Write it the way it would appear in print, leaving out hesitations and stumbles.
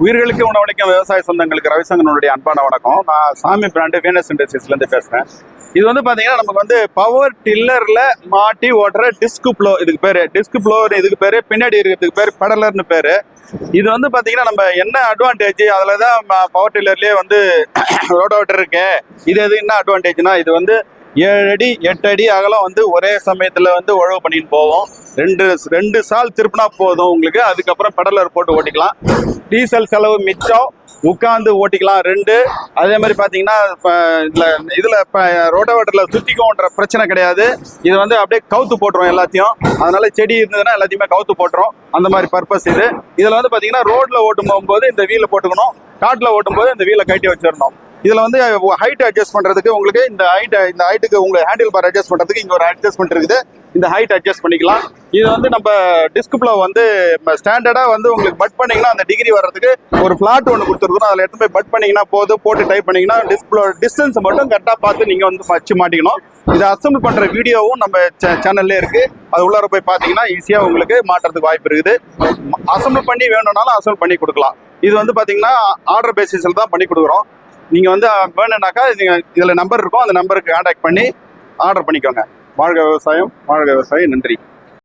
உயிர்களுக்கு உணவளிக்கும் விவசாய சொந்தங்களுக்கு ரவிசங்கரனுடைய அன்பான வணக்கம். நான் சாமி பிராண்டு வீனஸ் இண்டஸ்ட்ரீஸ்லேருந்து பேசுகிறேன். இது வந்து பார்த்தீங்கன்னா நமக்கு வந்து பவர் டில்லரில் மாட்டி ஓட்டுற டிஸ்க் ப்ளோ, இதுக்கு பேர் டிஸ்க் ப்ளோ, இதுக்கு பேர் பின்னாடி இருக்கிறதுக்கு பேர் பெடலர்னு பேர். இது வந்து பார்த்தீங்கன்னா நம்ம என்ன அட்வான்டேஜ், அதில் தான் பவர் டில்லர்லேயே வந்து ரோட்டோவேட்டர் இருக்கு. இது எது என்ன அட்வான்டேஜ்னா, இது வந்து 7 அடி 8 அடி அகலம் வந்து ஒரே சமயத்தில் வந்து உழவு பண்ணிட்டு போவோம். ரெண்டு சால் திருப்பினா போதும் உங்களுக்கு. அதுக்கப்புறம் பெடலர் போட்டு ஓட்டிக்கலாம். டீசல் செலவு மிச்சம், உட்காந்து ஓட்டிக்கலாம் 2. அதே மாதிரி பார்த்தீங்கன்னா இப்போ இதில் இப்போ ரோட்டோவேட்டரில் சுற்றிக்கும்ன்ற பிரச்சனை கிடையாது. இது வந்து அப்படியே கவுத்து போட்டுரும் எல்லாத்தையும். அதனால செடி இருந்ததுன்னா எல்லாத்தையுமே கவுத்து போட்டுரும். அந்த மாதிரி பர்பஸ் இது. இதில் வந்து பார்த்தீங்கன்னா ரோட்டில் ஓட்டும் போகும்போது இந்த வீலை போட்டுக்கணும், காட்டில் ஓட்டும் போது இந்த வீலை கட்டி வச்சிடணும். இதில் வந்து ஹைட் அட்ஜஸ்ட் பண்ணுறதுக்கு உங்களுக்கு இந்த ஹைட்டுக்கு உங்களுக்கு ஹேண்டில் பார் அட்ஜஸ்ட் பண்ணுறதுக்கு இங்கே ஒரு அட்ஜஸ்ட்மெண்ட் இருக்குது. இந்த ஹைட் அட்ஜஸ்ட் பண்ணிக்கலாம். இது வந்து நம்ம டிஸ்க் ப்ளோ வந்து ஸ்டாண்டர்டாக வந்து உங்களுக்கு பட் பண்ணிங்கன்னா அந்த டிகிரி வர்றதுக்கு ஒரு ஃப்ளாட் ஒன்று கொடுத்துருக்கணும். அதில் எடுத்து போய் பட் பண்ணிங்கன்னா போதும். போட்டு டைப் பண்ணிங்கன்னா டிஸ்க் ப்ளோ டிஸ்டன்ஸ் மட்டும் கரெக்டாக பார்த்து நீங்கள் வந்து வச்சு மாட்டிக்கணும். இதை அசம்பிள் பண்ணுற வீடியோவும் நம்ம சேனல்லே இருக்குது. அது உள்ளார போய் பார்த்தீங்கன்னா ஈஸியாக உங்களுக்கு மாட்டுறதுக்கு வாய்ப்பு இருக்குது. அசம்பிள் பண்ணி வேணும்னாலும் அசம்பிள் பண்ணி கொடுக்கலாம். இது வந்து பார்த்தீங்கன்னா ஆர்டர் பேசிஸில் தான் பண்ணி கொடுக்குறோம். நீங்கள் வந்து வேணும்னாக்கா இதில் நம்பர் இருக்கும், அந்த நம்பருக்கு கான்டாக்ட் பண்ணி ஆர்டர் பண்ணிக்கோங்க. வாழ்க விவசாயம், வாழ்க விவசாயம். நன்றி.